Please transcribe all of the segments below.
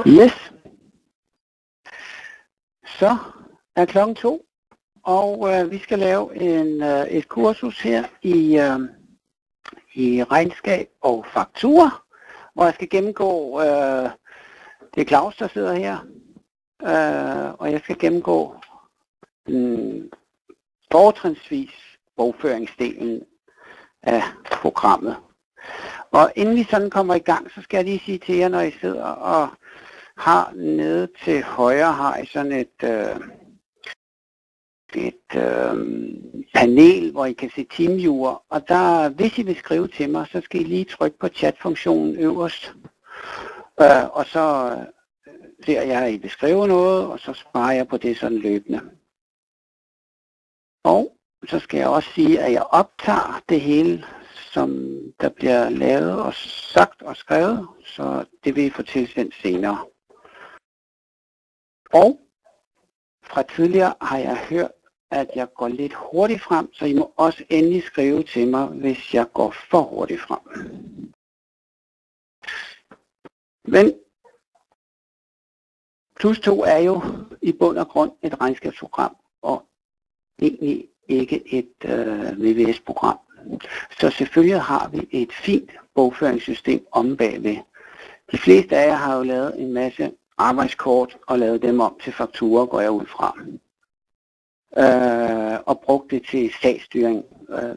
Yes. Så er klokken 2, og vi skal lave et kursus her i regnskab og fakturer, hvor jeg skal gennemgå, det er Claus, der sidder her, og jeg skal gennemgå fortrinsvis bogføringsdelen af programmet. Og inden vi sådan kommer i gang, så skal jeg lige sige til jer, når I sidder og har nede til højre, har I sådan et panel, hvor I kan se TeamViewer. Og der, hvis I vil skrive til mig, så skal I lige trykke på chatfunktionen øverst. Og så ser jeg, at I vil skrive noget, og så sparer jeg på det sådan løbende. Og så skal jeg også sige, at jeg optager det hele, som der bliver lavet og sagt og skrevet, så det vil I få tilsendt senere. Og fra tidligere har jeg hørt, at jeg går lidt hurtigt frem, så I må også endelig skrive til mig, hvis jeg går for hurtigt frem. Men Plus 2 er jo i bund og grund et regnskabsprogram, og egentlig ikke et VVS-program. Så selvfølgelig har vi et fint bogføringssystem om bagved. De fleste af jer har jo lavet en masse arbejdskort og lavet dem om til fakturer, går jeg ud fra. Og brugt det til sagsstyring,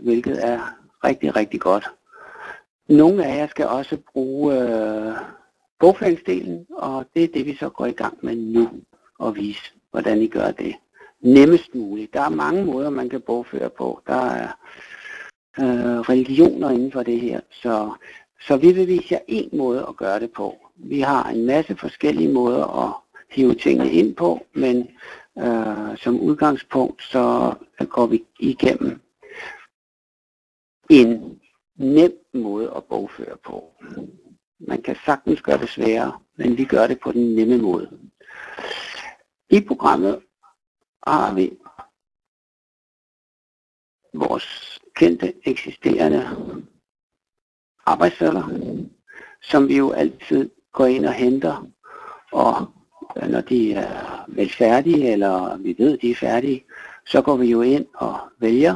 hvilket er rigtig, rigtig godt. Nogle af jer skal også bruge bogføringsdelen, og det er det, vi så går i gang med nu og vise, hvordan I gør det nemmest muligt. Der er mange måder, man kan bogføre på. Der er religioner inden for det her, så vi vil vise jer en måde at gøre det på. Vi har en masse forskellige måder at hive tingene ind på, men som udgangspunkt så går vi igennem en nem måde at bogføre på. Man kan sagtens gøre det sværere, men vi gør det på den nemme måde. I programmet har vi vores kendte eksisterende arbejdssedler, som vi jo altid går ind og henter, og når de er vel færdige, eller vi ved, de er færdige, så går vi jo ind og vælger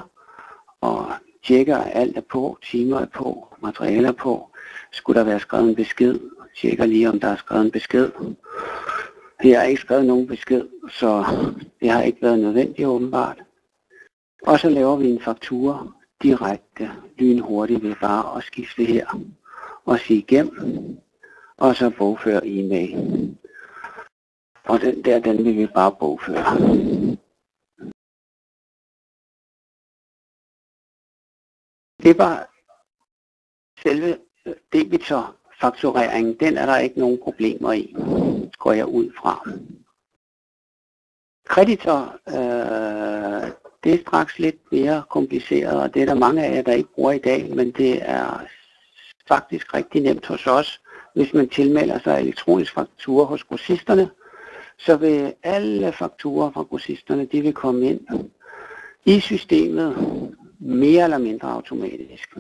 og tjekker, at alt er på, timer er på, materialer på. Skulle der være skrevet en besked, tjekker lige, om der er skrevet en besked. Her er ikke skrevet nogen besked, så det har ikke været nødvendigt åbenbart. Og så laver vi en faktura direkte, lynhurtigt ved bare at skifte her og sige igennem, og så bogføre e-mail. Og den vil vi bare bogføre. Det var selve debitorfaktureringen, den er der ikke nogen problemer i, går jeg ud fra. Kreditor, det er straks lidt mere kompliceret, og det er der mange af jer, der ikke bruger i dag, men det er faktisk rigtig nemt hos os. Hvis man tilmelder sig elektronisk faktura hos grossisterne, så vil alle fakturer fra grossisterne, de vil komme ind i systemet mere eller mindre automatisk.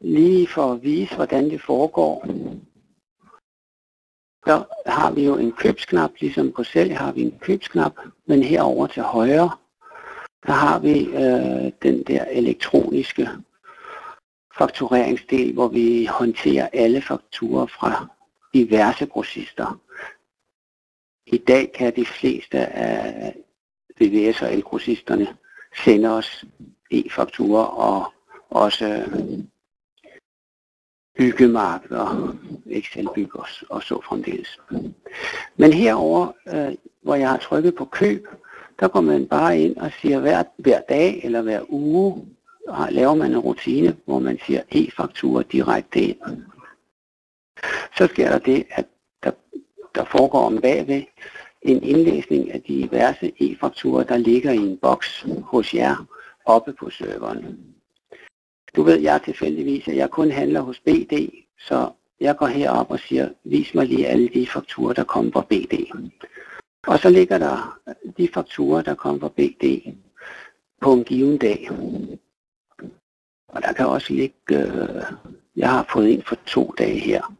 Lige for at vise, hvordan det foregår, så har vi jo en købsknap, ligesom på sælg har vi en købsknap, men herover til højre, der har vi den der elektroniske faktureringsdel, hvor vi håndterer alle fakturer fra diverse grossister. I dag kan de fleste af VVS og elgrossisterne sende os e-fakturer og også byggemarkeder, Excel-byg og så fremdeles. Men herover, hvor jeg har trykket på køb, der går man bare ind og siger hver dag eller hver uge, laver man en rutine, hvor man siger e-fakturer direkte ind. Så sker der det, at der foregår om bagved en indlæsning af de diverse e-fakturer, der ligger i en boks hos jer oppe på serveren. Du ved jeg tilfældigvis, at jeg kun handler hos BD, så jeg går herop og siger, vis mig lige alle de fakturer, der kommer fra BD. Og så ligger der de fakturer, der kommer fra BD på en given dag. Og der kan også ligge, jeg har fået en for 2 dage her.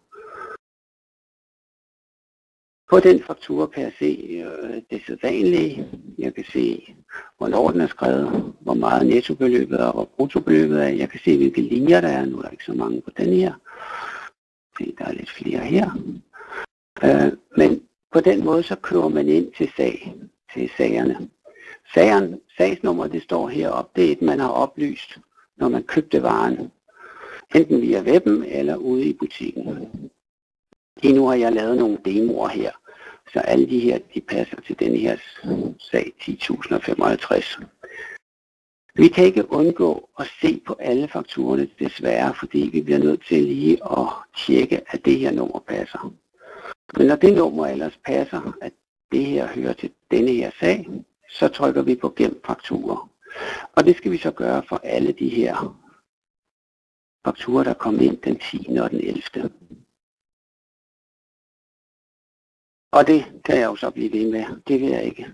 På den faktura kan jeg se det sædvanlige. Jeg kan se, hvornår den er skrevet, hvor meget nettobeløbet er, og bruttobeløbet er. Jeg kan se, hvilke linjer der er. Nu er der ikke så mange på den her. Se, der er lidt flere her. Men på den måde, så kører man ind til sagerne. Sagsnummer, det står heroppe. Det er et, man har oplyst, når man købte varen. Enten via webben eller ude i butikken. Lige nu har jeg lavet nogle demoer her, så alle de her, de passer til den her sag 10.055. Vi kan ikke undgå at se på alle fakturerne desværre, fordi vi bliver nødt til lige at tjekke, at det her nummer passer. Men når det nummer ellers passer, at det her hører til denne her sag, så trykker vi på gem fakturer. Og det skal vi så gøre for alle de her fakturer, der kom ind den 10. og den 11. Og det kan jeg jo så blive ved med. Det vil jeg ikke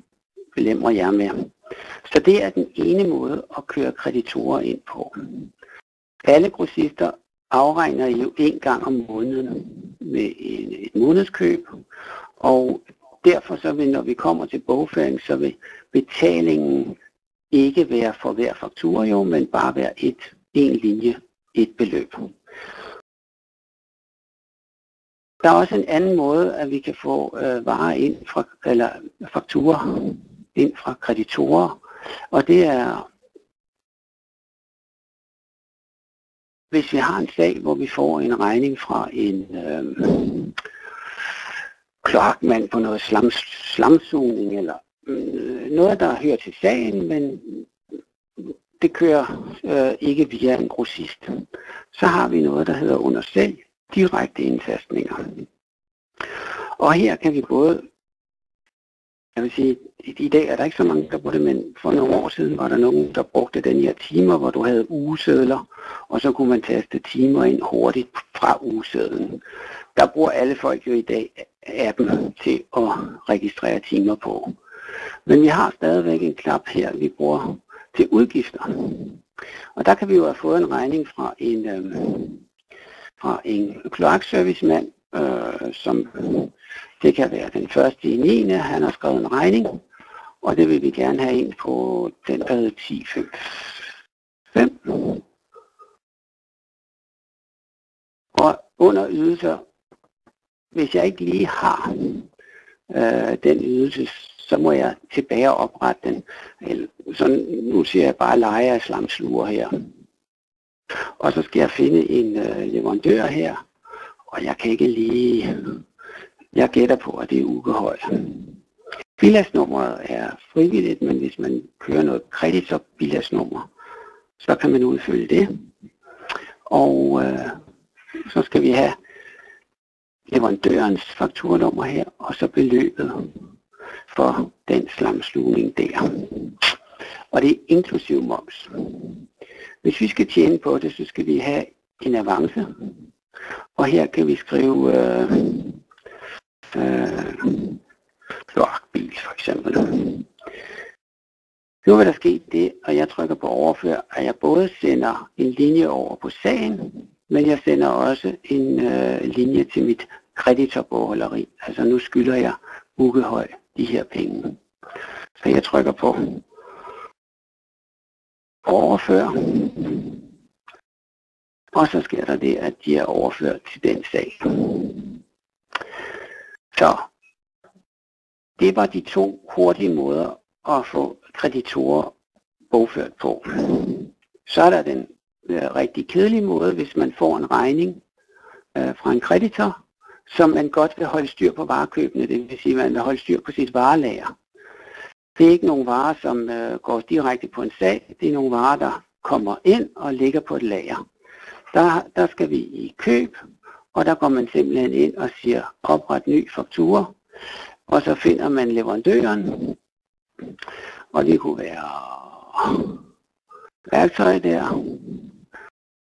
belemre jer med. Så det er den ene måde at køre kreditorer ind på. Alle grossister afregner jo en gang om måneden med et månedskøb. Og derfor så vil, når vi kommer til bogføring, så vil betalingen ikke være for hver faktura jo, men bare være en linje, et beløb. Der er også en anden måde, at vi kan få varer ind fra, eller fakturer ind fra kreditorer, og det er, hvis vi har en sag, hvor vi får en regning fra en kloakmand på noget slamsugning, eller noget, der hører til sagen, men det kører ikke via en grossist. Så har vi noget, der hedder under salg, direkte indtastninger. Og her kan vi både, jeg vil sige, i dag er der ikke så mange, der bruger det, men for nogle år siden var der nogen, der brugte den her timer, hvor du havde ugesedler, og så kunne man taste timer ind hurtigt fra ugesedlen. Der bruger alle folk jo i dag appen til at registrere timer på. Men vi har stadigvæk en knap her, vi bruger til udgifter. Og der kan vi jo have fået en regning fra en kloakservicemand, som det kan være den 1.9. Han har skrevet en regning, og det vil vi gerne have ind på den, der hedder 10.5. Og under ydelser, hvis jeg ikke lige har den ydelse, så må jeg tilbage og oprette den. Så nu siger jeg bare leje af slamsluger her. Og så skal jeg finde en leverandør her, og jeg kan ikke lige, jeg gætter på, at det er Ukehøj. Bilagsnummeret er frivilligt, men hvis man kører noget kreditorbilagsnummer, så kan man udfylde det. Og så skal vi have leverandørens fakturanummer her, og så beløbet for den slamslugning der. Og det er inklusiv moms. Hvis vi skal tjene på det, så skal vi have en avance. Og her kan vi skrive kloakbil for eksempel. Nu vil der ske det, og jeg trykker på overfør, at jeg både sender en linje over på sagen, men jeg sender også en linje til mit kreditorbogholderi. Altså nu skylder jeg Ukehøj de her penge. Så jeg trykker på overfør. Og så sker der det, at de er overført til den sag. Så det var de to hurtige måder at få kreditorer bogført på. Så er der den rigtig kedelige måde, hvis man får en regning fra en kreditor, som man godt vil holde styr på varekøbene, det vil sige, at man vil holde styr på sit varelager. Det er ikke nogle varer, som går direkte på en sag, det er nogle varer, der kommer ind og ligger på et lager. Der skal vi i køb, og der går man simpelthen ind og siger opret ny faktura, og så finder man leverandøren, og det kunne være værktøj der,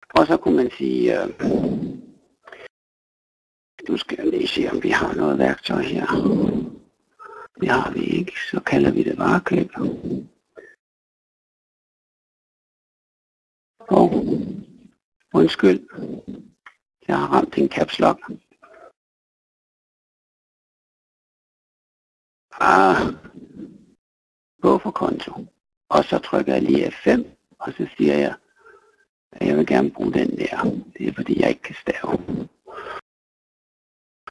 og så kunne man sige, nu skal jeg lige se, om vi har noget værktøj her. Det har vi ikke, så kalder vi det varekøb. Og undskyld, jeg har ramt en caps lock. gå for konto. Og så trykker jeg lige F5, og så siger jeg, at jeg vil gerne bruge den der. Det er fordi jeg ikke kan stave.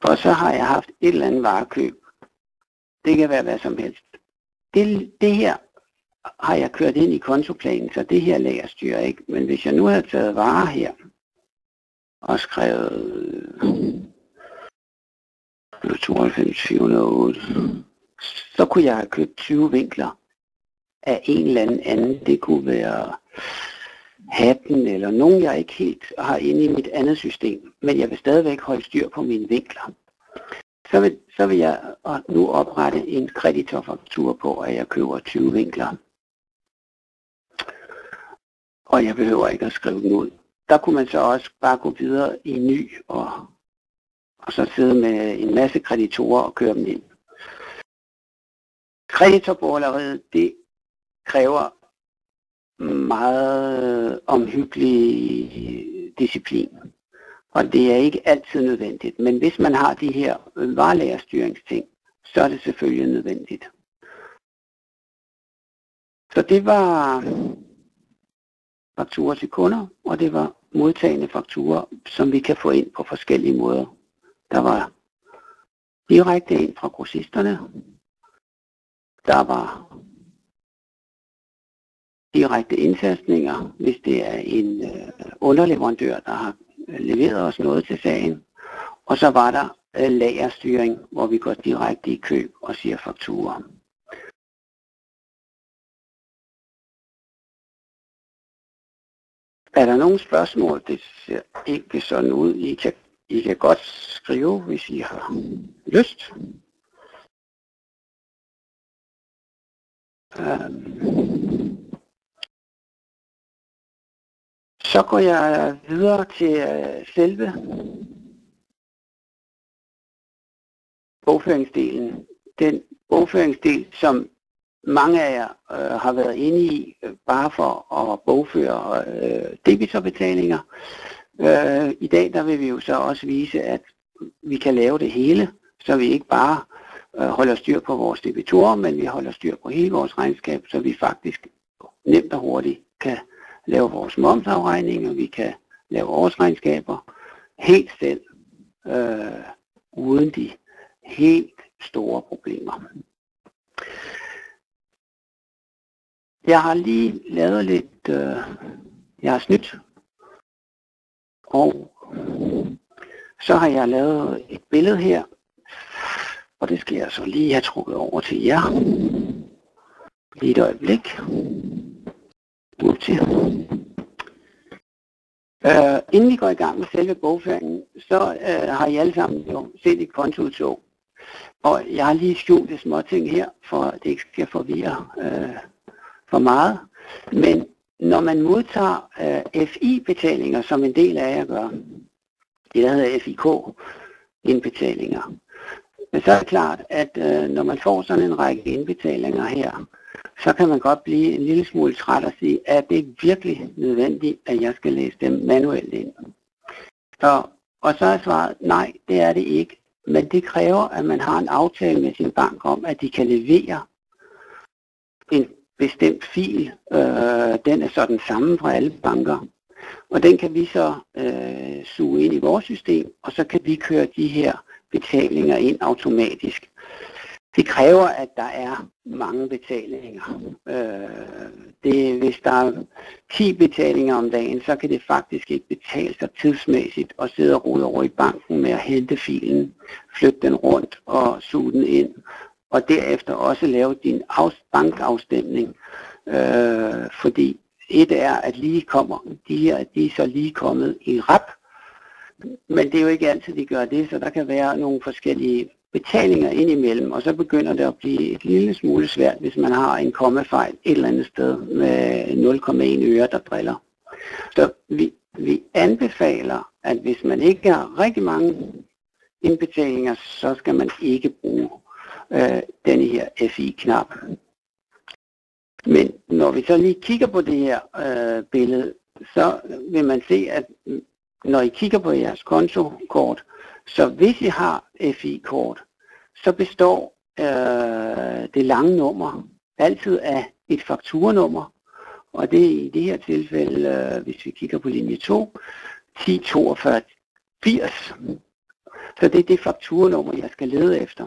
Og så har jeg haft et eller andet varekøb. Det kan være hvad som helst. Det her har jeg kørt ind i kontoplanen, så det her lagerstyrer ikke. Men hvis jeg nu havde taget varer her og skrevet 92,408, så kunne jeg have købt 20 vinkler af en eller anden. Det kunne være hatten eller nogen, jeg ikke helt har inde i mit andet system. Men jeg vil stadigvæk holde styr på mine vinkler. Så vil jeg nu oprette en kreditorfaktura på, at jeg køber 20 vinkler. Og jeg behøver ikke at skrive den ud. Der kunne man så også bare gå videre i ny og så sidde med en masse kreditorer og køre dem ind. Kreditorborgeriet, det kræver meget omhyggelig disciplin. Og det er ikke altid nødvendigt. Men hvis man har de her varelagerstyringsting, så er det selvfølgelig nødvendigt. Så det var fakturer til kunder, og det var modtagende fakturer, som vi kan få ind på forskellige måder. Der var direkte ind fra grossisterne. Der var direkte indtastninger, hvis det er en underleverandør, der har leveret os noget til sagen. Og så var der lagerstyring, hvor vi går direkte i køb og siger fakturer. Er der nogle spørgsmål? Det ser ikke sådan ud. I kan godt skrive, hvis I har lyst. Så går jeg videre til selve bogføringsdelen. Den bogføringsdel, som mange af jer har været inde i, bare for at bogføre debitorbetalinger. I dag der vil vi jo så også vise, at vi kan lave det hele, så vi ikke bare holder styr på vores debitorer, men vi holder styr på hele vores regnskab, så vi faktisk nemt og hurtigt kan lave vores momsafregninger, vi kan lave årsregnskaber helt selv, uden de helt store problemer. Jeg har lige lavet lidt, jeg har snydt, og så har jeg lavet et billede her, og det skal jeg så lige have trukket over til jer. Lige et øjeblik. Inden vi går i gang med selve bogføringen, så har I alle sammen jo set et kontoudtog. Og jeg har lige skjult det små ting her, for at det ikke skal forvirre for meget. Men når man modtager FI-betalinger, som en del af jer gør, det der hedder FIK-indbetalinger, så er det klart, at når man får sådan en række indbetalinger her, så kan man godt blive en lille smule træt og sige, at det er virkelig nødvendigt, at jeg skal læse dem manuelt ind. Og så er svaret, nej, det er det ikke. Men det kræver, at man har en aftale med sin bank om, at de kan levere en bestemt fil. Den er så den samme fra alle banker. Og den kan vi så suge ind i vores system, og så kan vi køre de her betalinger ind automatisk. Det kræver, at der er mange betalinger. Hvis der er 10 betalinger om dagen, så kan det faktisk ikke betale sig tidsmæssigt at sidde og rode over i banken med at hente filen, flytte den rundt og suge den ind. Og derefter også lave din bankafstemning. Fordi et er, at lige kommer, de er så lige kommet i rap. Men det er jo ikke altid, de gør det, så der kan være nogle forskellige betalinger indimellem, og så begynder det at blive et lille smule svært, hvis man har en kommafejl et eller andet sted med 0,1 øre, der driller. Så vi anbefaler, at hvis man ikke har rigtig mange indbetalinger, så skal man ikke bruge denne her FI-knap. Men når vi så lige kigger på det her billede, så vil man se, at når I kigger på jeres kontokort, så hvis I har FI-kort, så består det lange nummer altid er et fakturanummer, og det er i det her tilfælde, hvis vi kigger på linje 2, 104280. Så det er det fakturanummer, jeg skal lede efter.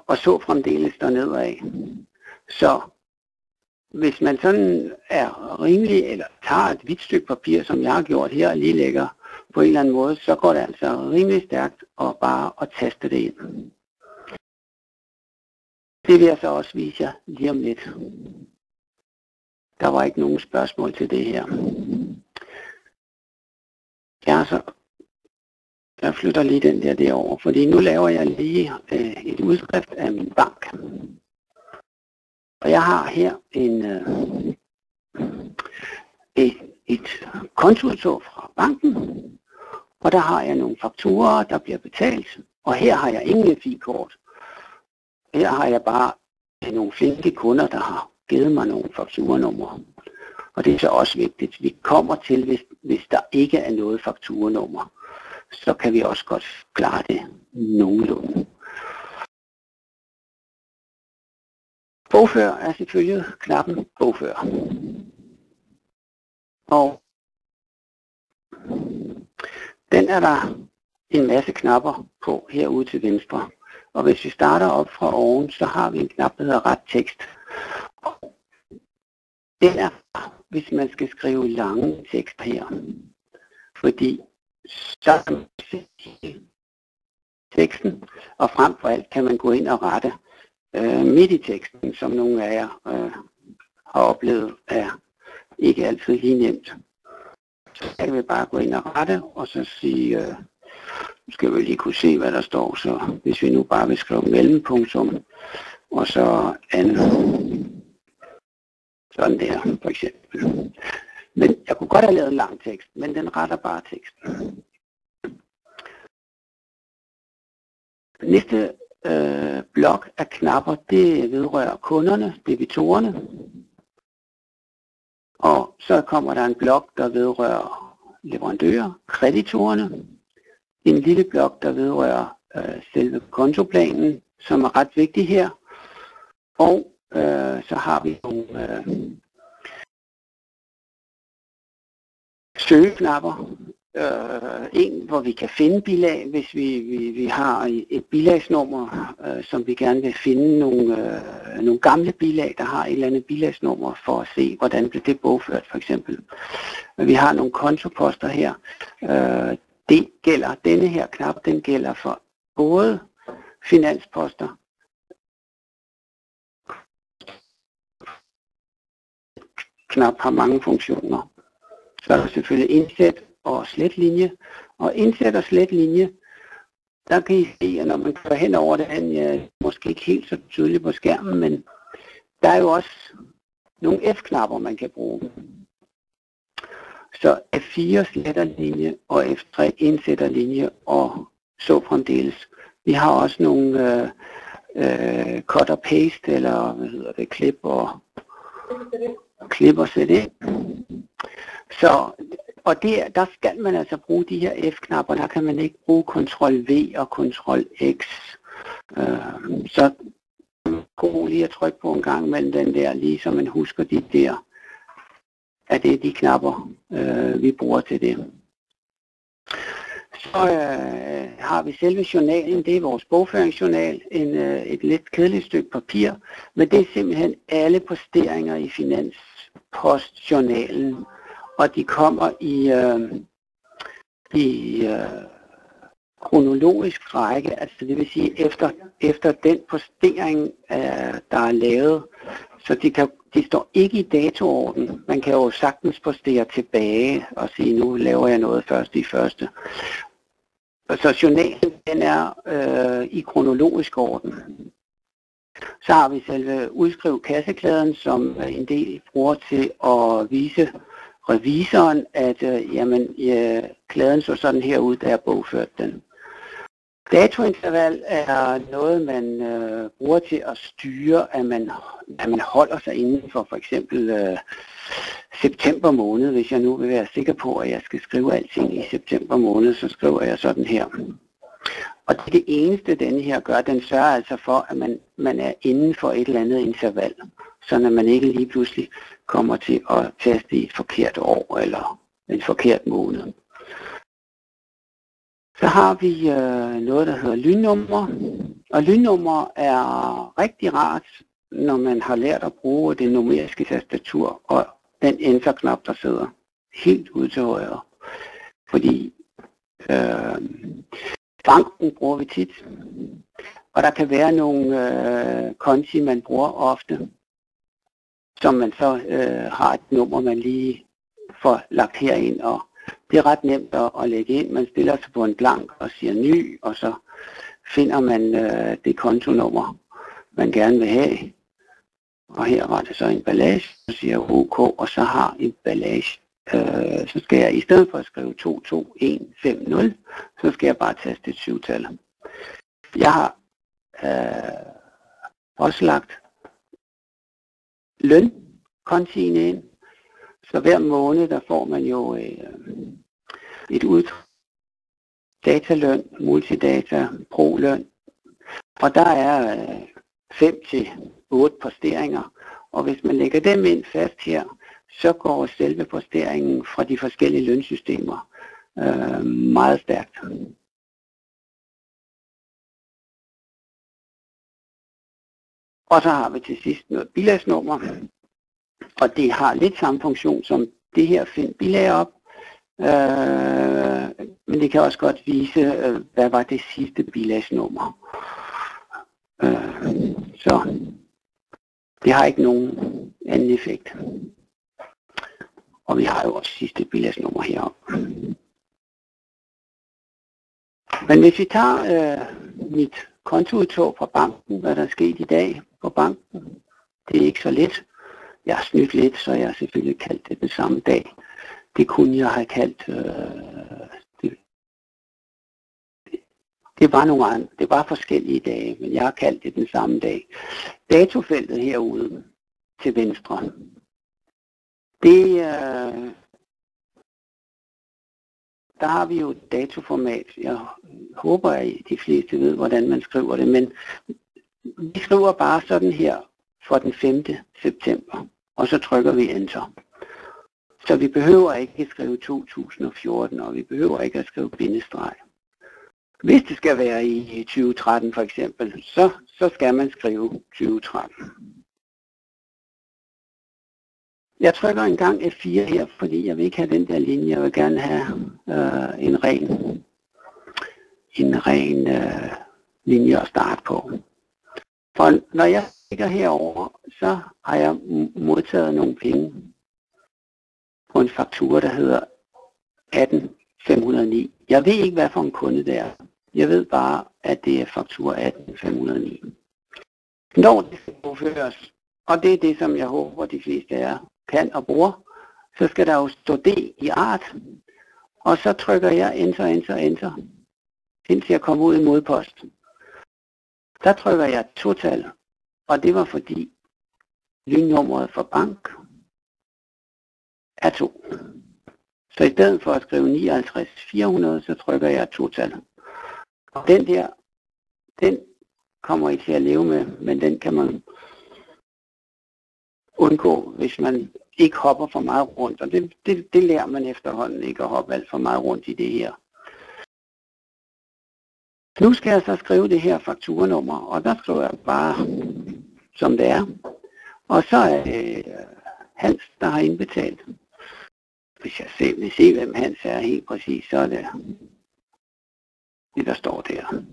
Og så fremdeles dernede af. Så hvis man sådan er rimelig, eller tager et hvidt stykke papir, som jeg har gjort her, og lige lægger på en eller anden måde, så går det altså rimelig stærkt og bare at taste det ind. Det vil jeg så også vise jer lige om lidt. Der var ikke nogen spørgsmål til det her. Jeg flytter lige den der derover, fordi nu laver jeg lige et udskrift af min bank. Og jeg har her et kontoudtog fra banken, og der har jeg nogle fakturer, der bliver betalt, og her har jeg ingen FI-kort. Her har jeg bare nogle flinke kunder, der har givet mig nogle fakturanumre. Og det er så også vigtigt, vi kommer til, hvis der ikke er noget fakturanummer, så kan vi også godt klare det nogenlunde. Bogfør er selvfølgelig knappen bogfør. Og den er der en masse knapper på herude til venstre. Og hvis vi starter op fra oven, så har vi en knap, der hedder ret tekst. Den er, hvis man skal skrive lange tekster her. Fordi så kan man se teksten, og frem for alt kan man gå ind og rette midt i teksten, som nogle af jer har oplevet, er ikke altid lige nemt. Så kan vi bare gå ind og rette, og så sige, nu skal vi lige kunne se, hvad der står. Så hvis vi nu bare vil skrive mellempunktum, og så anden, sådan der for eksempel. Men jeg kunne godt have lavet en lang tekst, men den retter bare teksten. Næste blok af knapper, det vedrører kunderne, debitorerne. Og så kommer der en blok, der vedrører leverandører, kreditorerne. En lille blok, der vedrører selve kontoplanen, som er ret vigtig her. Og så har vi nogle søgeknapper. En, hvor vi kan finde bilag, hvis vi har et bilagsnummer, som vi gerne vil finde nogle gamle bilag, der har et eller andet bilagsnummer, for at se, hvordan bliver det bogført for eksempel. Vi har nogle kontoposter her. Det gælder, denne her knap, den gælder for både finansposter, knap har mange funktioner. Så er der selvfølgelig indsæt og sletlinje. Og indsæt og sletlinje, der kan I se, at når man kører hen over det, er måske ikke helt så tydeligt på skærmen, men der er jo også nogle F-knapper, man kan bruge. Så F4 sletterlinje og F3 indsætterlinje og så fremdeles. Vi har også nogle cut og paste, eller hvad hedder det, klip og sæt ind. Så, og der skal man altså bruge de her F-knapper, der kan man ikke bruge Ctrl-V og Ctrl-X. Så god lige at trykke på en gang mellem den der, lige så man husker de der, at det er de knapper, vi bruger til det. Så har vi selve journalen, det er vores bogføringsjournal, et lidt kedeligt stykke papir, men det er simpelthen alle posteringer i Finanspostjournalen, og de kommer i kronologisk række, altså det vil sige efter den postering, der er lavet, så de står ikke i datoorden. Man kan jo sagtens postere tilbage og sige, nu laver jeg noget først i første. Så journalen, den er i kronologisk orden. Så har vi selve udskriv kasseklæden, som en del bruger til at vise revisoren, at klæden så sådan her ud, da jeg bogførte den. Datointerval er noget, man bruger til at styre, at man holder sig inden for eksempel september måned. Hvis jeg nu vil være sikker på, at jeg skal skrive alting i september måned, så skriver jeg sådan her. Og det er det eneste, denne her gør. Den sørger altså for, at man er inden for et eller andet interval, så når man ikke lige pludselig kommer til at taste i et forkert år eller en forkert måned. Så har vi noget, der hedder lynnummer. Og lynnummer er rigtig rart, når man har lært at bruge det numeriske tastatur og den enter-knap, der sidder helt ude til højre. Fordi banken bruger vi tit, og der kan være nogle konti, man bruger ofte, som man så har et nummer, man lige får lagt herind, og det er ret nemt at lægge ind. Man stiller sig på en blank og siger ny, og så finder man det kontonummer, man gerne vil have. Og her var det så emballage, så siger jeg OK, og så har emballage. Så skal jeg i stedet for at skrive 22150, så skal jeg bare taste et 7-tal. Jeg har også lagt lønkontien ind, så hver måned der får man jo et udtryk. Dataløn, multidata, proløn, og der er 5 til 8 posteringer, og hvis man lægger dem ind fast her, så går selve posteringen fra de forskellige lønsystemer meget stærkt. Og så har vi til sidst noget bilagsnummer, og det har lidt samme funktion som det her find bilag op, men det kan også godt vise, hvad var det sidste bilagsnummer. Så det har ikke nogen anden effekt. Og vi har jo også sidste bilagsnummer heroppe. Men hvis vi tager mit kontoudtog fra banken, hvad der er sket i dag på banken, det er ikke så let. Jeg har snydt lidt, så jeg har selvfølgelig kaldt det den samme dag. Det kunne jeg have kaldt, det var nogle andre, det var forskellige dage, men jeg har kaldt det den samme dag. Datofeltet herude til venstre, det, der har vi jo et datoformat. Jeg håber, at de fleste ved, hvordan man skriver det, men vi skriver bare sådan her for den 5. september, og så trykker vi Enter. Så vi behøver ikke at skrive 2014, og vi behøver ikke at skrive bindestreg. Hvis det skal være i 2013 for eksempel, så skal man skrive 2013. Jeg trykker en gang F4 her, fordi jeg vil ikke have den der linje. Jeg vil gerne have en ren linje at starte på. For når jeg ligger herover, så har jeg modtaget nogle penge på en faktura, der hedder 18509. Jeg ved ikke, hvad for en kunde det er. Jeg ved bare, at det er faktura 18509. Når det skal overføres, og det er det, som jeg håber, de fleste af jer kan og bruger, så skal der jo stå D i art, og så trykker jeg Enter, indtil jeg kommer ud i modpost. Der trykker jeg 2-tal, og det var fordi lynnummeret for bank er 2. Så i stedet for at skrive 59400, så trykker jeg 2-tal. Og den der, den kommer I til at leve med, men den kan man undgå, hvis man ikke hopper for meget rundt. Og det lærer man efterhånden ikke at hoppe alt for meget rundt i det her. Nu skal jeg så skrive det her fakturanummer, og der skriver jeg bare, som det er. Og så er det Hans, der har indbetalt. Hvis jeg vil se, hvem Hans er helt præcis, så er det det, der står der.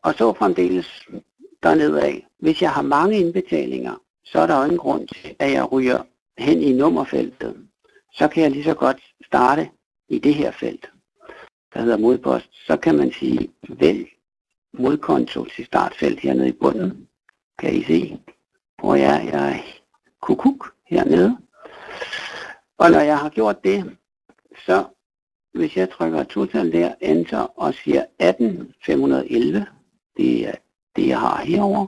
Og så fremdeles dernede af. Hvis jeg har mange indbetalinger, så er der jo ingen grund til, at jeg ryger hen i nummerfeltet. Så kan jeg lige så godt starte i det her felt, der hedder modpost. Så kan man sige, vælg modkonto til startfelt hernede i bunden. Kan I se, hvor jeg er kukuk hernede. Og når jeg har gjort det, så hvis jeg trykker 2-tal der, Enter og siger 18511, det er det, jeg har herovre.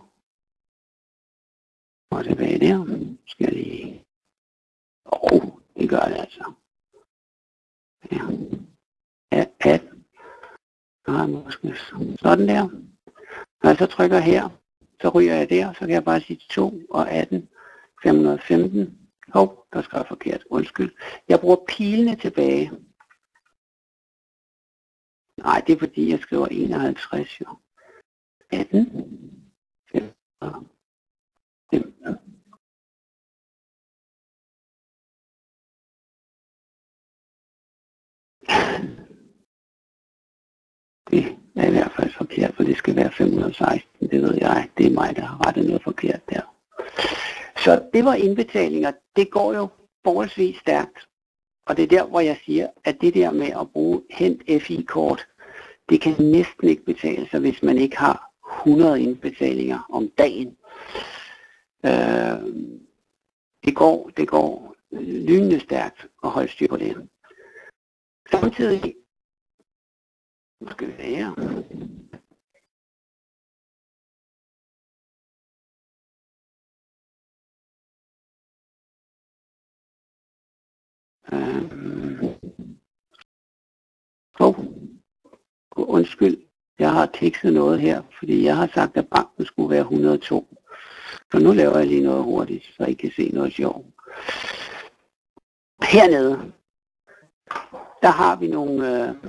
Og tilbage der, skal jeg lige... det gør det altså. Ja. Ja, 18. Nej, måske sådan der. Når jeg så trykker her, så ryger jeg der, så kan jeg bare sige 2 og 18, 515. Hov, der skrev forkert, undskyld. Jeg bruger pilene tilbage. Nej, det er fordi, jeg skriver 51 jo. 18, 5, 5. Det er i hvert fald forkert, for det skal være 516, det ved jeg. Det er mig, der har rettet noget forkert der. Så det var indbetalinger. Det går jo forholdsvis stærkt. Og det er der, hvor jeg siger, at det der med at bruge Hent FI-kort, det kan næsten ikke betale sig, hvis man ikke har 100 indbetalinger om dagen. Det går lynende stærkt at holde styr på det. Samtidig skal det være. Undskyld, jeg har tekset noget her, fordi jeg har sagt, at banken skulle være 102. Så nu laver jeg lige noget hurtigt, så I kan se noget sjovt. Hernede, der har vi nogle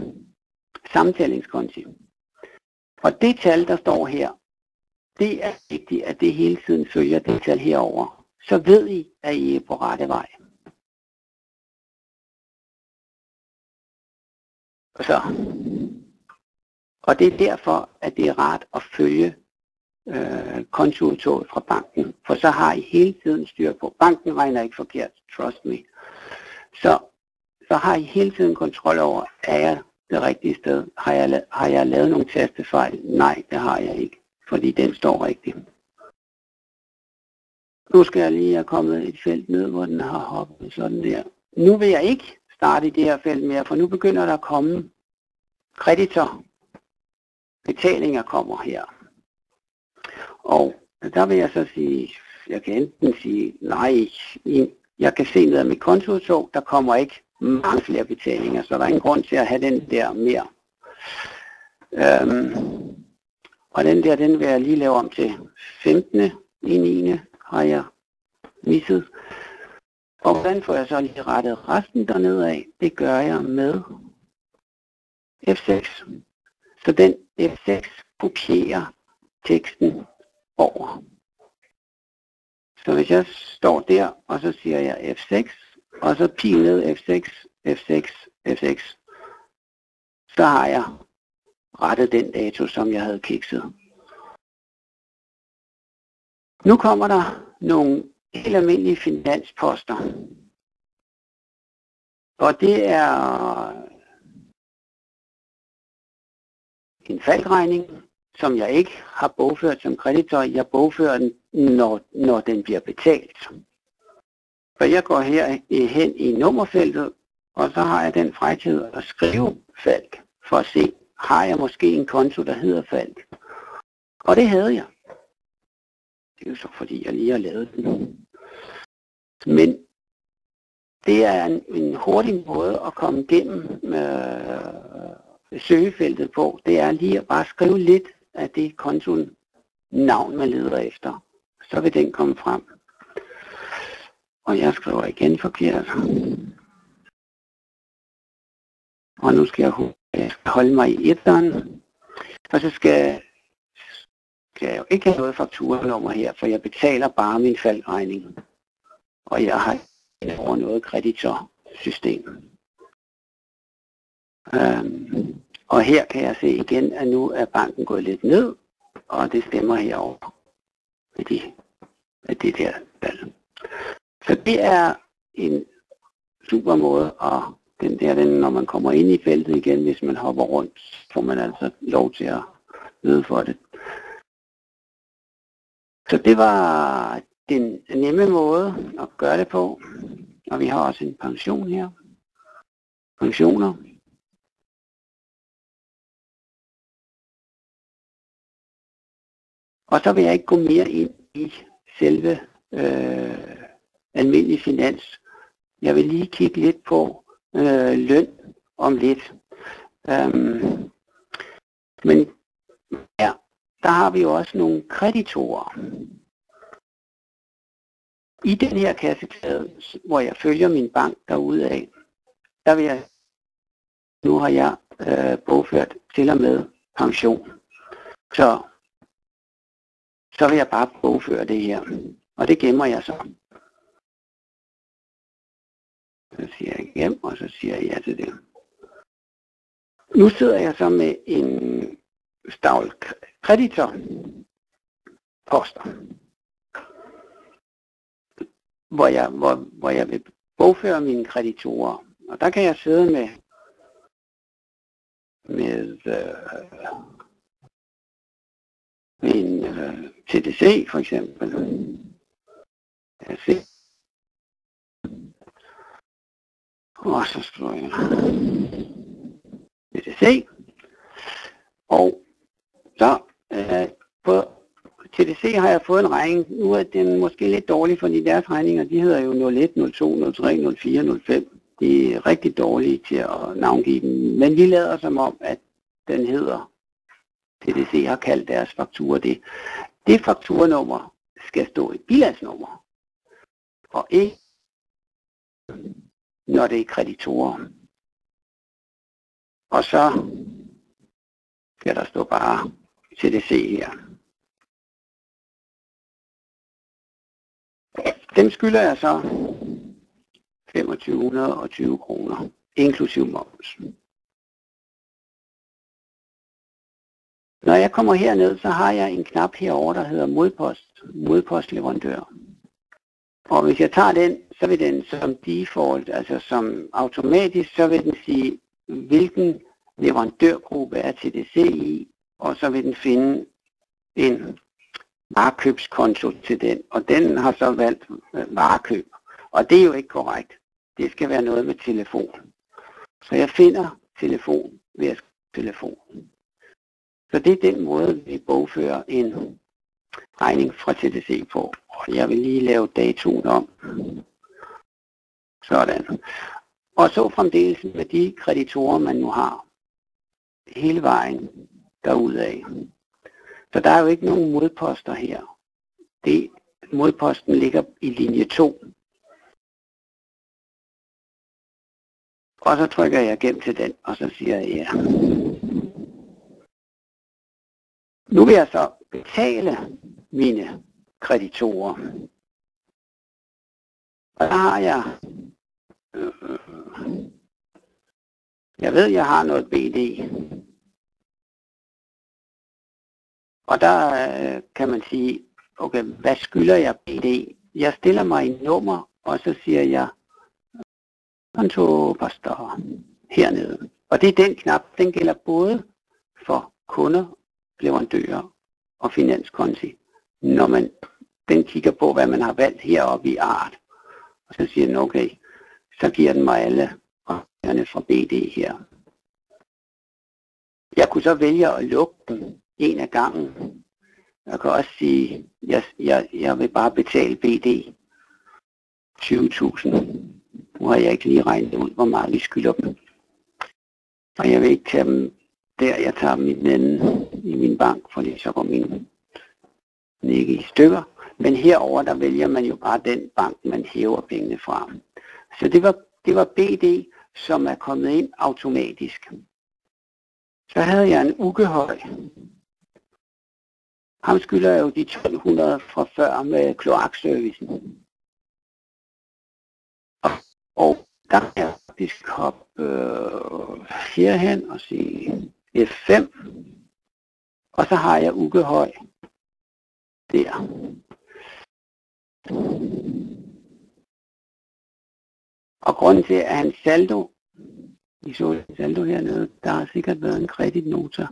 sammentællingskonti. Og det tal, der står her, det er vigtigt, at det hele tiden følger det tal herover. Så ved I, at I er på rette vej. Og det er derfor, at det er rart at følge kontoudtoget fra banken. For så har I hele tiden styr på. Banken regner ikke forkert, trust me. Så har I hele tiden kontrol over, er jeg det rigtige sted? Har jeg lavet nogle tastefejl? Nej, det har jeg ikke, fordi den står rigtigt. Nu skal jeg lige have kommet et felt ned, hvor den har hoppet sådan der. Nu vil jeg ikke starte i det her felt mere, for nu begynder der at komme kreditor. Betalinger kommer her. Og der vil jeg så sige, jeg kan enten sige, nej, jeg kan se ned af mit kontoudtog, der kommer ikke mange flere betalinger, så der er ingen grund til at have den der mere. Og den der, den vil jeg lige lave om til 15. i 9. har jeg misset. Og hvordan får jeg så lige rettet resten dernede af? Det gør jeg med F6. Så den F6 kopierer teksten over. Så hvis jeg står der, og så siger jeg F6, og så pil ned F6, F6, F6, så har jeg rettet den dato, som jeg havde kikset. Nu kommer der nogle helt almindelige finansposter. Og det er en faldregning, som jeg ikke har bogført som kreditor. Jeg bogfører den, når den bliver betalt. For jeg går hen i nummerfeltet, og så har jeg den frejthed at skrive Falk, for at se, har jeg måske en konto, der hedder Falk. Og det havde jeg. Det er jo så fordi, jeg lige har lavet den. Men det er en hurtig måde at komme igennem søgefeltet på. Det er lige at bare skrive lidt af det kontoen navn, man leder efter. Så vil den komme frem. Og jeg skriver igen forkert. Og nu skal jeg holde mig i etteren. Og så skal jeg jo ikke have noget fakturanummer her, for jeg betaler bare min faldregning. Og jeg har over noget kreditorsystem. Og her kan jeg se igen, at nu er banken gået lidt ned, og det stemmer herovre med det der tal. Så det er en super måde, og når man kommer ind i feltet igen, hvis man hopper rundt, får man altså lov til at vide for det. Så det var den nemme måde at gøre det på. Og vi har også en pension her. Pensioner. Og så vil jeg ikke gå mere ind i selve almindelig finans. Jeg vil lige kigge lidt på løn om lidt. Men ja, der har vi jo også nogle kreditorer. I den her kassekæde, hvor jeg følger min bank derudaf, der vil jeg, nu har jeg bogført til og med pension. Så vil jeg bare bogføre det her, og det gemmer jeg så. Så siger jeg hjem, og så siger jeg ja til det. Nu sidder jeg så med en stavl kreditorposter, hvor jeg vil bogføre mine kreditorer. Og der kan jeg sidde med min TDC for eksempel. Og så skriver jeg TDC. Og så på TDC har jeg fået en regning. Nu er den måske lidt dårlig, fordi deres regninger, de hedder jo 01, 02, 03, 04, 05. De er rigtig dårlige til at navngive dem. Men vi lader som om, at den hedder TDC har kaldt deres faktura det. Det fakturanummer skal stå i bilagsnummer. Og ikke når det er kreditorer. Og så skal der stå bare TDC her. Dem skylder jeg så 2520 kroner, inklusiv moms. Når jeg kommer herned, så har jeg en knap herover, der hedder modpostleverandør. Og hvis jeg tager den, så vil den som default, altså som automatisk, så vil den sige, hvilken leverandørgruppe er TDC i, og så vil den finde en varekøbskonto til den, og den har så valgt varekøb. Og det er jo ikke korrekt. Det skal være noget med telefon. Så jeg finder telefon ved at skrive telefon. Så det er den måde, vi bogfører en regning fra TDC på. Og jeg vil lige lave datoen om. Sådan. Og så fremdeles med de kreditorer, man nu har. Hele vejen derudaf. Så der er jo ikke nogen modposter her. Modposten ligger i linje 2. Og så trykker jeg gennem til den, og så siger jeg ja. Nu vil jeg så betale mine kreditorer. Og der har jeg ved, jeg har noget BD. Og der kan man sige, okay, hvad skylder jeg BD? Jeg stiller mig i nummer, og så siger jeg kontoposter hernede. Og det er den knap, den gælder både for kunder, leverandører og finanskonti. Når man den kigger på, hvad man har valgt heroppe i art, og så siger den, okay, så giver den mig alle regningerne fra BD her. Jeg kunne så vælge at lukke den en af gangen. Jeg kan også sige, jeg vil bare betale BD 20.000. Nu har jeg ikke lige regnet ud, hvor meget vi skylder dem. Og jeg vil ikke tage dem der, jeg tager dem i min bank, fordi så går min ikke i stykker. Men herover der vælger man jo bare den bank, man hæver pengene fra. Så det var BD, som er kommet ind automatisk. Så havde jeg en Uggehøj. Ham skylder jo de 1200 fra før med kloakservicen. Og der kan jeg faktisk hoppe herhen og sige F5. Og så har jeg Uggehøj der. Og grunden til, at hans saldo, I så saldo hernede, der har sikkert været en kreditnota.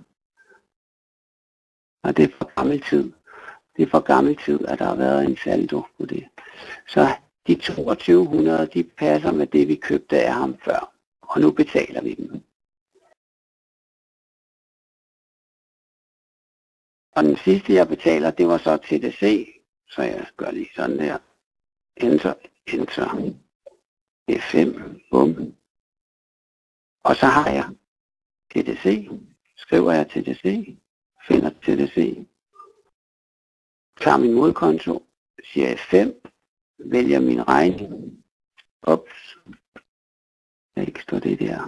Og det er for gammel tid. Det er for gammel tid, at der har været en saldo på det. Så de 2200, de passer med det, vi købte af ham før. Og nu betaler vi dem. Og den sidste, jeg betaler, det var så TDC. Så jeg gør lige sådan der. Enter. F5. Bum. Og så har jeg TDC, skriver jeg TDC, finder TDC, tager min modkonto, siger F5, vælger min regning, ups, der ikke står det der,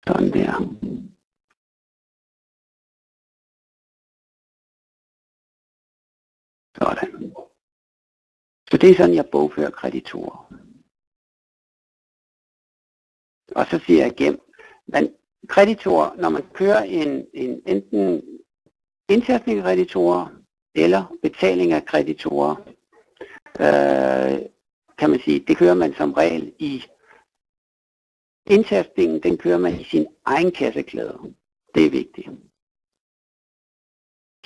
sådan der. Sådan. Så det er sådan, jeg bogfører kreditorer. Og så siger jeg gem. Men kreditorer, når man kører en enten indtastning af kreditorer eller betaling af kreditorer, kan man sige, det kører man som regel i indtastningen, den kører man i sin egen kasseklæde. Det er vigtigt.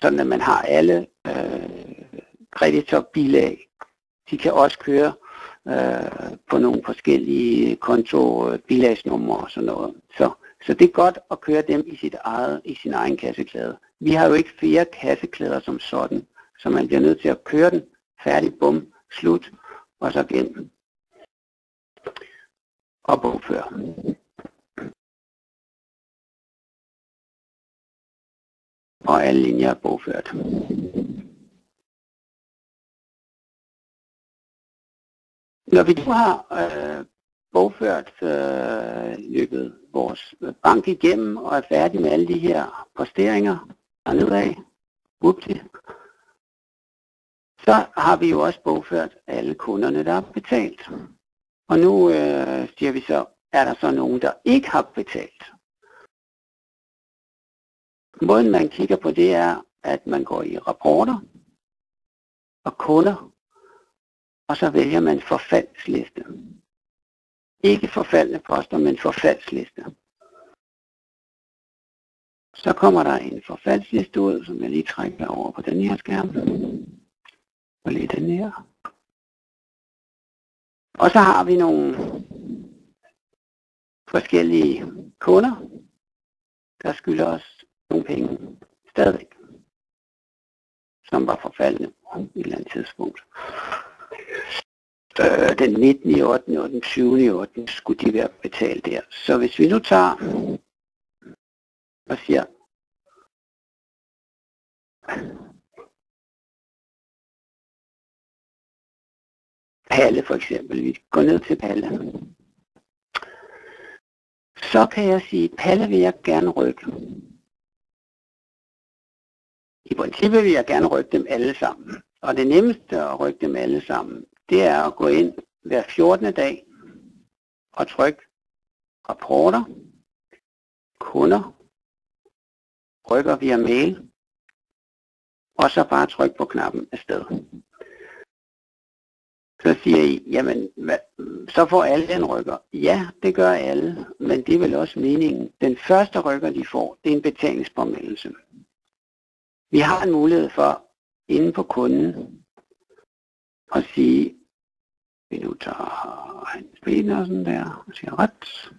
Sådan at man har alle kreditorbilag. De kan også køre på nogle forskellige kontobilagsnumre og sådan noget. Så det er godt at køre dem i sin egen kasseklæde. Vi har jo ikke flere kasseklæder som sådan, så man bliver nødt til at køre den færdig, bum, slut, og så gennem og bogføre. Og alle linjer er bogført. Når vi nu har bogført løbet vores bank igennem og er færdige med alle de her posteringer dernede af, så har vi jo også bogført alle kunderne, der har betalt. Og nu siger vi så, er der så nogen, der ikke har betalt. Måden man kigger på det er, at man går i rapporter og kunder, og så vælger man forfaldsliste. Ikke forfaldne poster, men forfaldsliste. Så kommer der en forfaldsliste ud, som jeg lige trækker over på den her skærm. Og lige den her. Og så har vi nogle forskellige kunder, der skylder os nogle penge stadigvæk, som var forfaldne på et eller andet tidspunkt. Den 19. i 8. og den 20. i 8. skulle de være betalt der. Så hvis vi nu tager og siger, Palle for eksempel, vi går ned til Palle, så kan jeg sige, Palle vil jeg gerne rykke. I princippet vil jeg gerne rykke dem alle sammen. Og det nemmeste at rykke dem alle sammen, det er at gå ind hver 14. dag og trykke rapporter, kunder, rykker via mail, og så bare tryk på knappen afsted. Så siger I, jamen, så får alle en rykker. Ja, det gør alle, men det er vel også meningen. Den første rykker, de får, det er en betalingspåmeldelse. Vi har en mulighed for, inde på kunden, at sige, vi nu tager Hans Petersen der, og siger ret,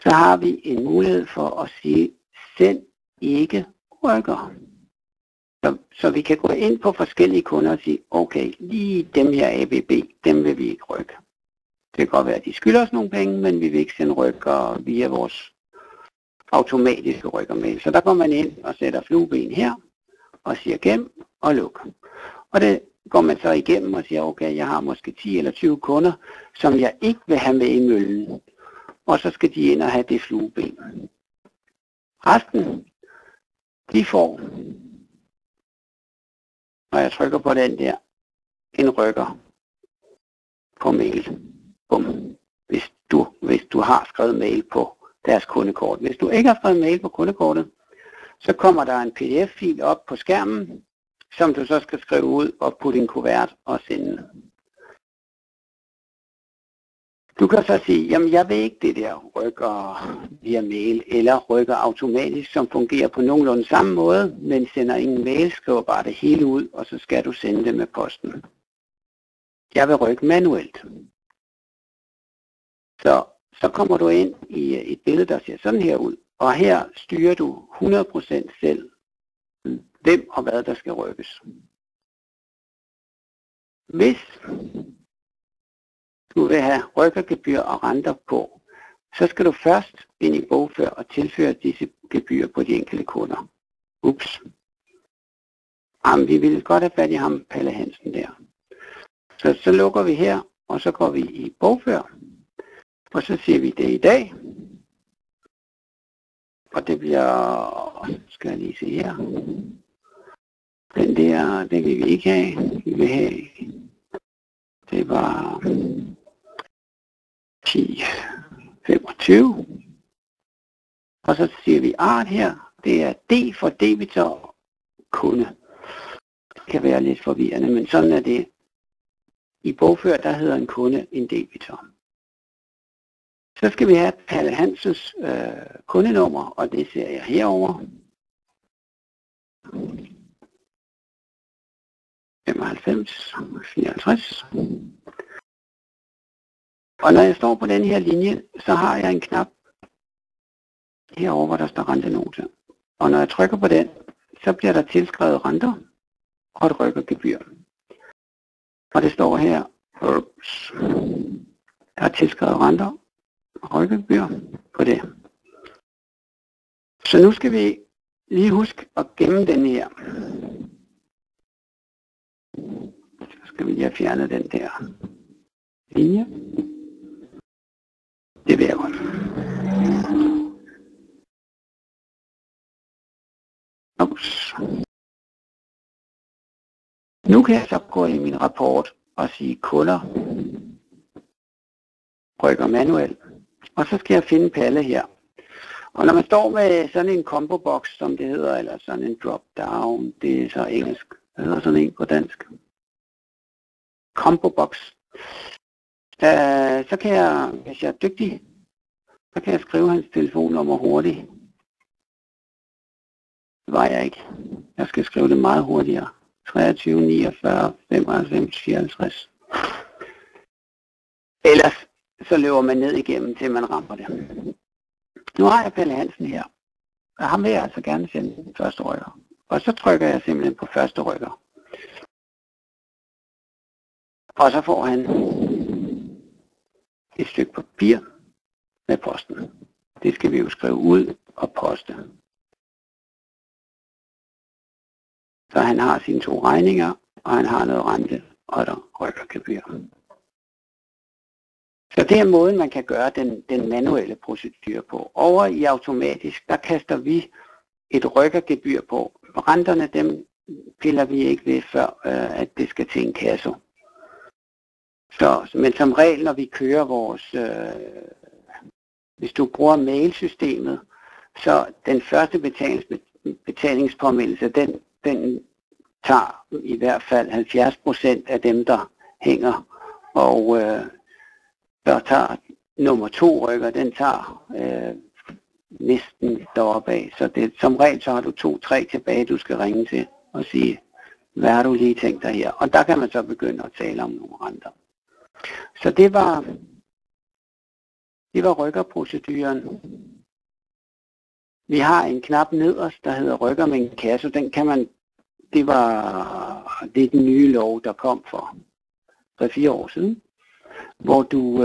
så har vi en mulighed for at sige, send ikke rykker. Så vi kan gå ind på forskellige kunder og sige, okay, lige dem her ABB, dem vil vi ikke rykke. Det kan godt være, at de skylder os nogle penge, men vi vil ikke sende rykker via vores automatiske rykkermail. Så der går man ind og sætter flueben her, og siger gem og luk. Og det går man så igennem og siger, okay, jeg har måske 10 eller 20 kunder, som jeg ikke vil have med i møllen. Og så skal de ind og have det flueben. Resten, de får, når jeg trykker på den der, en rykker på mail. Bum. Hvis du har skrevet mail på deres kundekort. Hvis du ikke har skrevet mail på kundekortet, så kommer der en pdf-fil op på skærmen, som du så skal skrive ud og putte i en kuvert og sende. Du kan så sige, jamen jeg ved ikke det der rykker via mail eller rykker automatisk, som fungerer på nogenlunde samme måde, men sender ingen mail, skriver bare det hele ud, og så skal du sende det med posten. Jeg vil rykke manuelt. Så kommer du ind i et billede, der ser sådan her ud, og her styrer du 100% selv, hvem og hvad der skal rykkes. Hvis du vil have rykkergebyr og renter på, så skal du først ind i bogfør og tilføre disse gebyrer på de enkelte kunder. Ups. Jamen, vi ville godt have fat i ham, Palle Hansen der. Så lukker vi her, og så går vi i bogfør. Og så siger vi det i dag. Og det bliver, skal jeg lige se her. Den der, det vil vi ikke have. Vi vil have, det var 10,25. Og så siger vi art her. Det er D for debitor kunde. Det kan være lidt forvirrende, men sådan er det. I bogfør, der hedder en kunde en debitor. Så skal vi have Palle Hansens kundenummer, og det ser jeg herover. 95, 54. Og når jeg står på den her linje, så har jeg en knap herover, hvor der står rentenote. Og når jeg trykker på den, så bliver der tilskrevet renter og et rykkergebyr. Og det står her, der er tilskrevet renter og rykkergebyr på det. Så nu skal vi lige huske at gemme den her. Så skal vi lige have fjernet den der linje. Det vil jeg godt. Ups. Nu kan jeg så gå i min rapport og sige kunder, rykker manuelt, og så skal jeg finde Palle her. Og når man står med sådan en combo-box, som det hedder, eller sådan en drop-down, det er så engelsk, det hedder sådan en på dansk, combo-box, så kan jeg, hvis jeg er dygtig, så kan jeg skrive hans telefonnummer hurtigt. Det var jeg ikke. Jeg skal skrive det meget hurtigere. 23, 49, 95, 54. Ellers så løber man ned igennem, til man rammer det. Nu har jeg Palle Hansen her. Og ham vil jeg altså gerne sende første rykker. Og så trykker jeg simpelthen på første rykker. Og så får han et stykke papir med posten. Det skal vi jo skrive ud og poste. Så han har sine 2 regninger, og han har noget rente, og der rykkergebyr. Så det er måden, man kan gøre den manuelle procedure på. Over i automatisk, der kaster vi et rykkergebyr på. Renterne, dem piller vi ikke ved, før at det skal til en kasse. Men som regel, når vi kører vores, hvis du bruger mailsystemet, så den første betalingspåmeldelse, den tager i hvert fald 70% af dem, der hænger, og der tager nummer 2 rykker, den tager næsten deroppe af. Så det, som regel så har du 2-3 tilbage, du skal ringe til og sige, hvad har du lige tænkt dig her? Og der kan man så begynde at tale om nogle renter. Så det var rykkerproceduren. Vi har en knap nederst, der hedder rykker med en kasse. Den kan man, det er den nye lov, der kom for 3-4 år siden, hvor du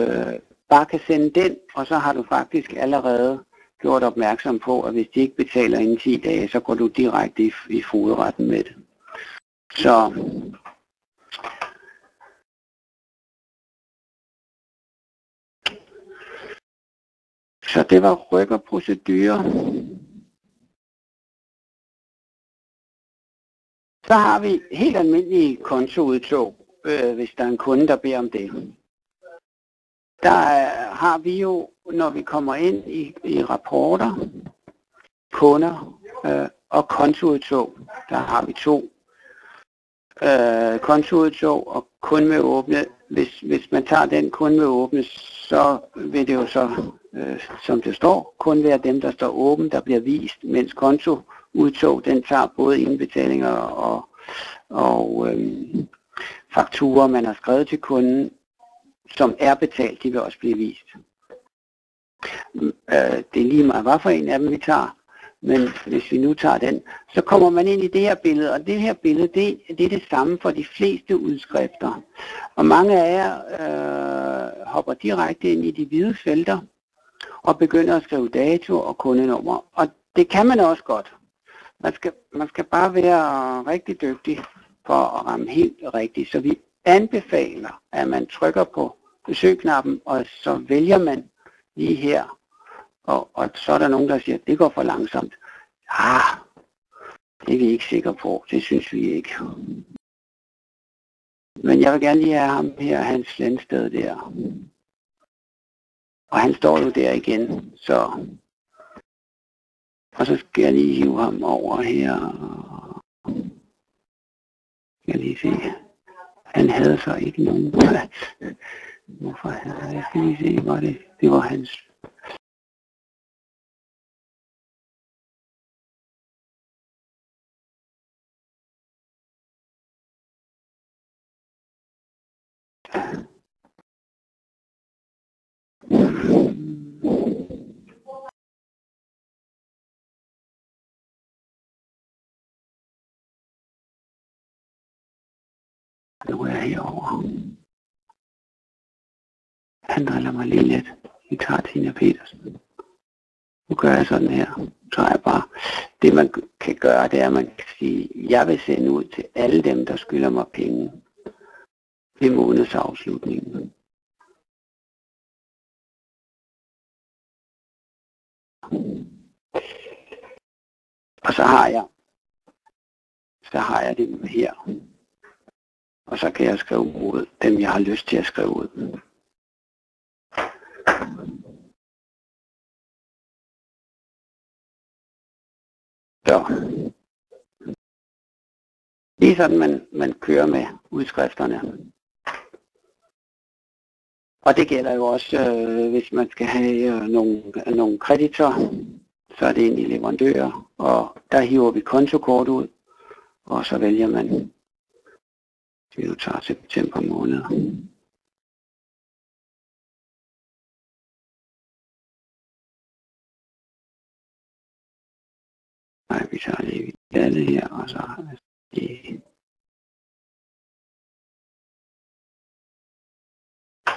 bare kan sende den, og så har du faktisk allerede gjort opmærksom på, at hvis de ikke betaler inden 10 dage, så går du direkte i fogedretten med det. Så det var rykkerprocedure. Så har vi helt almindelige kontoudtog, hvis der er en kunde, der beder om det. Der har vi jo, når vi kommer ind i rapporter, kunder og kontoudtog, der har vi 2. Kontoudtog og kun med åbne. Hvis man tager den kun med åbne, så vil det jo så, som det står, kun være dem, der står åbent, der bliver vist, mens kontoudtog, den tager både indbetalinger og fakturer, man har skrevet til kunden, som er betalt, de vil også blive vist. Det er lige meget, hvad for en af dem vi tager, men hvis vi nu tager den, så kommer man ind i det her billede, og det her billede, det er det samme for de fleste udskrifter. Og mange af jer hopper direkte ind i de hvide felter og begynder at skrive dato og kundenummer. Og det kan man også godt. Man skal bare være rigtig dygtig for at ramme helt rigtigt. Så vi anbefaler, at man trykker på besøgknappen, og så vælger man lige her. Og så er der nogen, der siger, at det går for langsomt. Det er vi ikke sikre på. Det synes vi ikke. Men jeg vil gerne lige have ham her, Hans Landsted der. Og han står jo der igen, så... Og så skal jeg lige hive ham over her. Skal jeg lige se. Han havde så ikke nogen... Hvorfor havde jeg? Skal lige se, hvor det var hans... Nu er jeg herovre. Han driller mig lige lidt. Vi tager Tina Petersen. Nu gør jeg sådan her. Så er jeg bare... Det man kan gøre, det er, at man kan sige, jeg vil sende ud til alle dem, der skylder mig penge ved månedsafslutningen. Og så har jeg dem her. Og så kan jeg skrive ud dem, jeg har lyst til at skrive ud. Så. Det er sådan, man kører med udskrifterne. Og det gælder jo også, hvis man skal have nogle kreditorer, så er det egentlig leverandører. Og der hiver vi kontokort ud, og så vælger man, vi nu tager september måned. Nej, vi tager lige alle her, og så har vi det.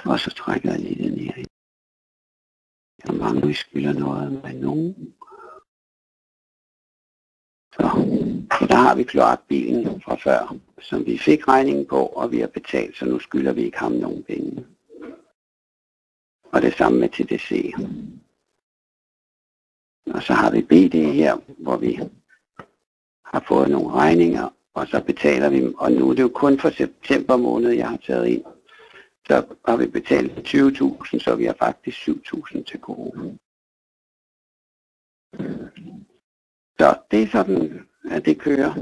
Og så trækker jeg lige den her. Der er mange, vi skylder noget med nogen. Så der har vi kloakbilen fra før, som vi fik regningen på, og vi har betalt, så nu skylder vi ikke ham nogen penge. Og det samme med TDC. Og så har vi BD her, hvor vi har fået nogle regninger, og så betaler vi dem. Og nu er det jo kun for september måned, jeg har taget ind. Så har vi betalt 20.000, så vi har faktisk 7.000 til gode. Så det er sådan, at det kører.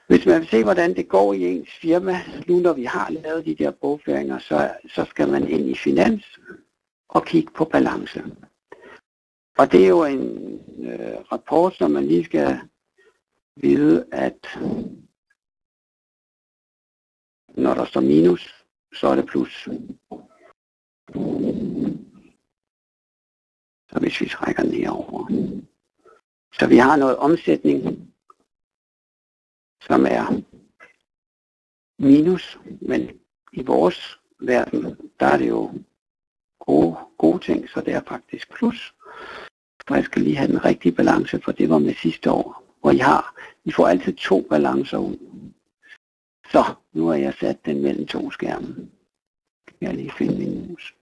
Hvis man vil se, hvordan det går i ens firma, nu når vi har lavet de der bogføringer, så skal man ind i finans og kigge på balance. Og det er jo en rapport, som man lige skal vide, at når der står minus, så er det plus. Så hvis vi trækker den herover. Så vi har noget omsætning, som er minus, men i vores verden, der er det jo gode ting, så det er faktisk plus. Og jeg skal lige have den rigtige balance, for det var med sidste år, hvor I får altid 2 balancer ud. Så, nu har jeg sat den mellem 2 skærme. Kan jeg lige finde min mus.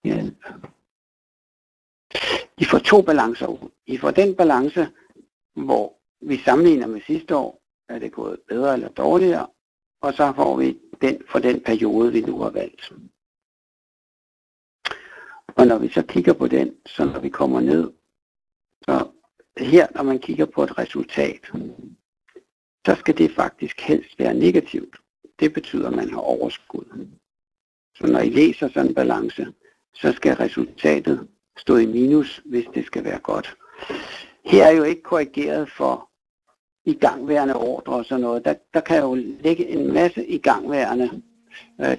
Hjælp. I får 2 balancer ud. I får den balance, hvor vi sammenligner med sidste år, er det gået bedre eller dårligere, og så får vi den for den periode, vi nu har valgt. Og når vi så kigger på den, så når vi kommer ned, så her, når man kigger på et resultat, så skal det faktisk helst være negativt. Det betyder, at man har overskud. Så når I læser sådan en balance, så skal resultatet stå i minus, hvis det skal være godt. Her er jo ikke korrigeret for igangværende ordre og sådan noget. Der kan jo ligge en masse igangværende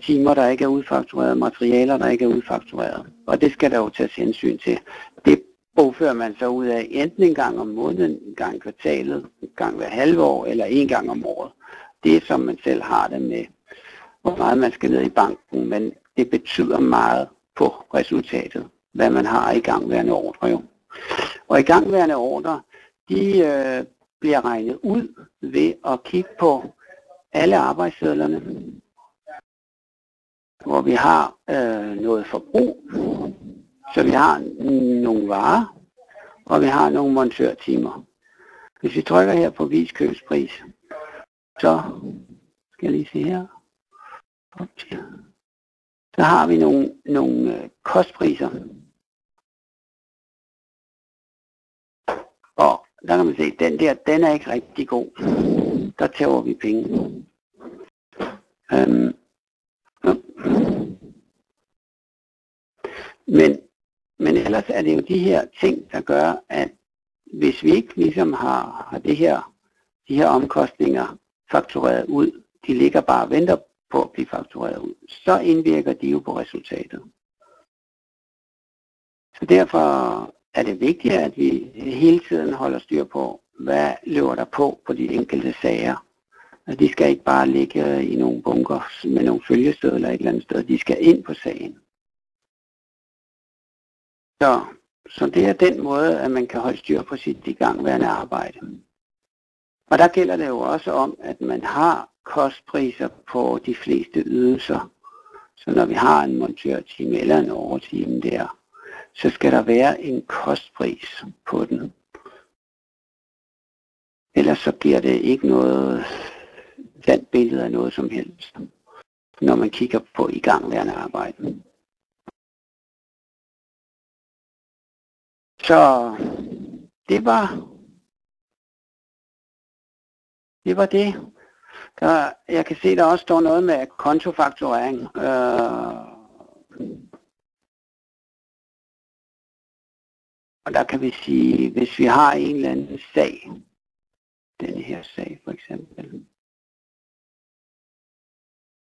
timer, der ikke er udfaktureret, materialer, der ikke er udfaktureret. Og det skal der jo tages hensyn til. Det bogfører man så ud af enten en gang om måneden, en gang i kvartalet, en gang hver halve år eller en gang om året. det, som man selv har det med, hvor meget man skal ned i banken, men det betyder meget på resultatet, hvad man har i gangværende ordre jo. Og i gangværende ordre, de bliver regnet ud ved at kigge på alle arbejdssedlerne, hvor vi har noget forbrug, så vi har nogle varer, og vi har nogle montørtimer. Hvis vi trykker her på vis købspris, så skal jeg lige se her. Så har vi nogle kostpriser. Og der kan man se, den er ikke rigtig god. Der tager vi penge. Men ellers er det jo de her ting, der gør, at hvis vi ikke ligesom har de her omkostninger faktureret ud, de ligger bare og venter på at blive faktureret ud, så indvirker de jo på resultatet. Så derfor er det vigtigt, at vi hele tiden holder styr på, hvad løber der på de enkelte sager. De skal ikke bare ligge i nogle bunker med nogle følgesteder eller et eller andet sted. De skal ind på sagen. Så det er den måde, at man kan holde styr på sit igangværende arbejde. Og der gælder det jo også om, at man har kostpriser på de fleste ydelser. Så når vi har en montørtime eller en overtime der, så skal der være en kostpris på den. Ellers så giver det ikke noget sandt billede af noget som helst, når man kigger på igangværende arbejde. Så det var det. Jeg kan se, der også står noget med kontofakturering. Og der kan vi sige, hvis vi har en eller anden sag, denne her sag for eksempel,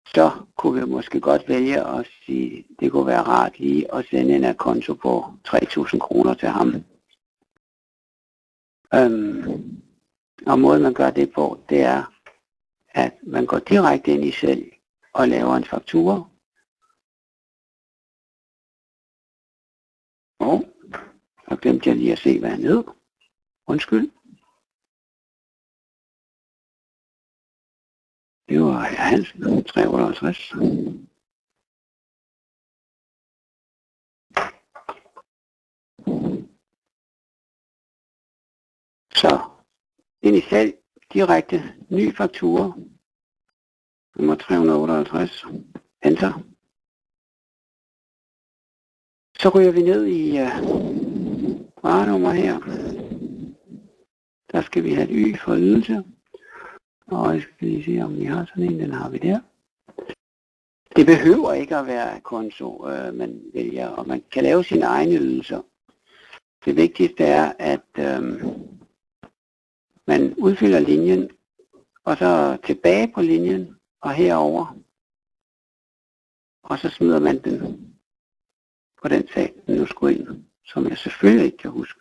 så kunne vi måske godt vælge at sige, det kunne være rart lige at sende en konto på 3.000 kroner til ham. Og måden man gør det på, det er, at man går direkte ind i sælg og laver en faktura. Og så glemte jeg lige at se, hvad han hed. Undskyld. Det var Hansen, 358. Så ind i salg, direkte, ny faktura, nummer 358, enter. Så ryger vi ned i varenummer her. Der skal vi have et Y for ydelse. Og jeg skal lige se, om vi har sådan en, den har vi der. Det behøver ikke at være konto, man vælger, og man kan lave sine egne ydelser. Det vigtigste er, at man udfylder linjen, og så tilbage på linjen, og herover, og så smider man den på den sag, den nu skulle ind, som jeg selvfølgelig ikke kan huske.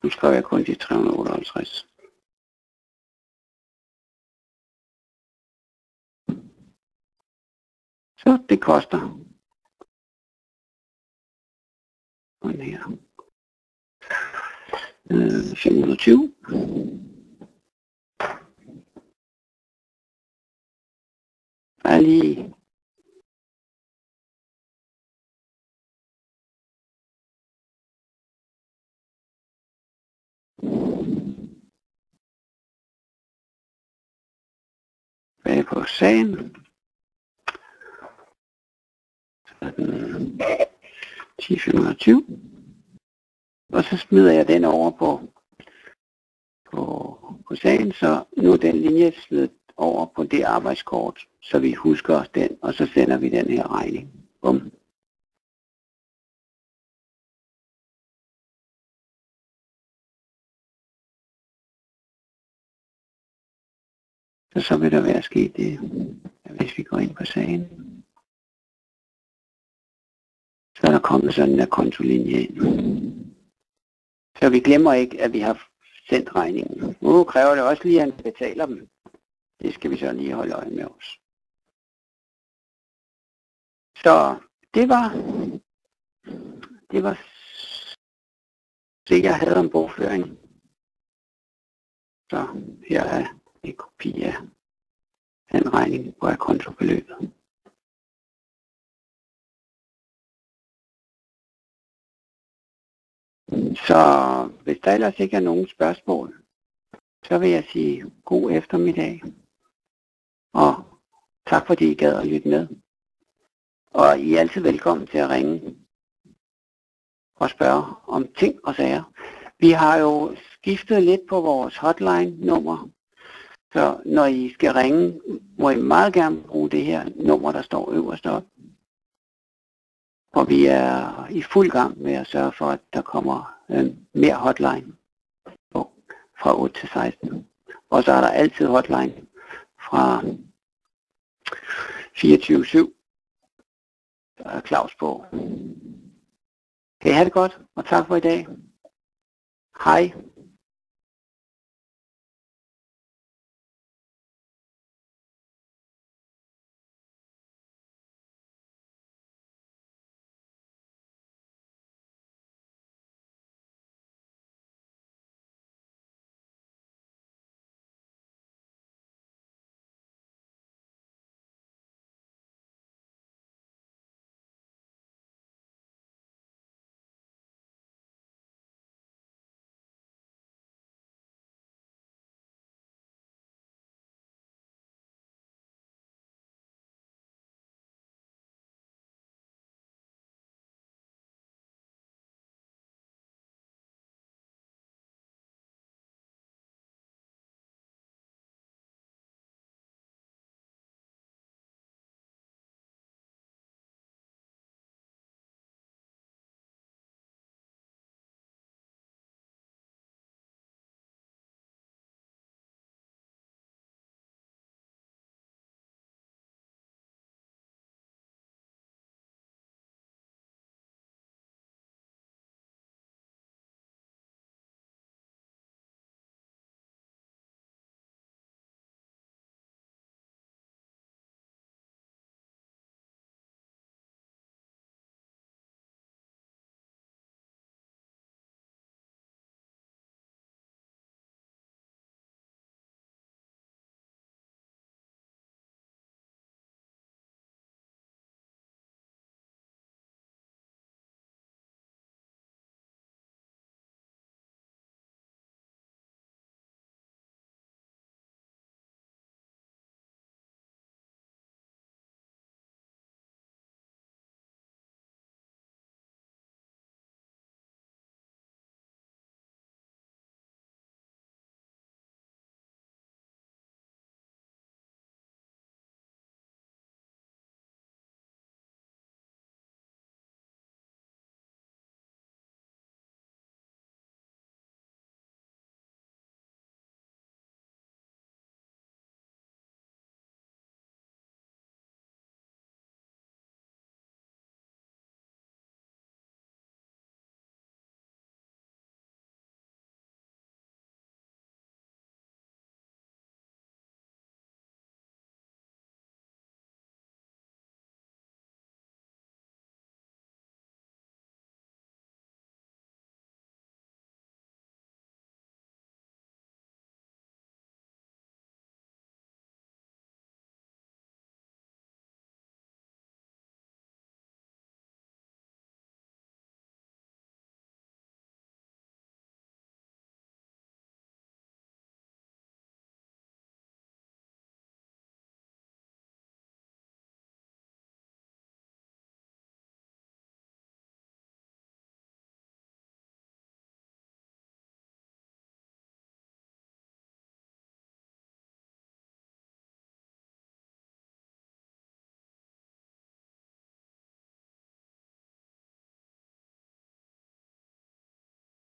Nu skriver jeg kun de 358. Så det koster. Den her. 520. Bare lige bag på sagen. 1025. Og så smider jeg den over på sagen, så nu er den linje smidt over på det arbejdskort, så vi husker den, og så sender vi den her regning. Bum. Så vil der være sket det, hvis vi går ind på sagen. Så er der kommet sådan en kontolinje ind. Så vi glemmer ikke, at vi har sendt regningen. Nu kræver det også lige, at han betaler dem. Det skal vi så lige holde øje med os. Så det var det, jeg havde om bogføring. Så her er en kopi af en regning på kontobeløbet. Så hvis der ellers ikke er nogen spørgsmål, så vil jeg sige god eftermiddag. Og tak fordi I gad at lytte med. Og I er altid velkommen til at ringe og spørge om ting og sager. Vi har jo skiftet lidt på vores hotline-nummer. Så når I skal ringe, må I meget gerne bruge det her nummer, der står øverst op. Og vi er i fuld gang med at sørge for, at der kommer mere hotline fra 8 til 16. Og så er der altid hotline fra 24/7. Der er Claus på. Kan I have det godt, og tak for i dag. Hej.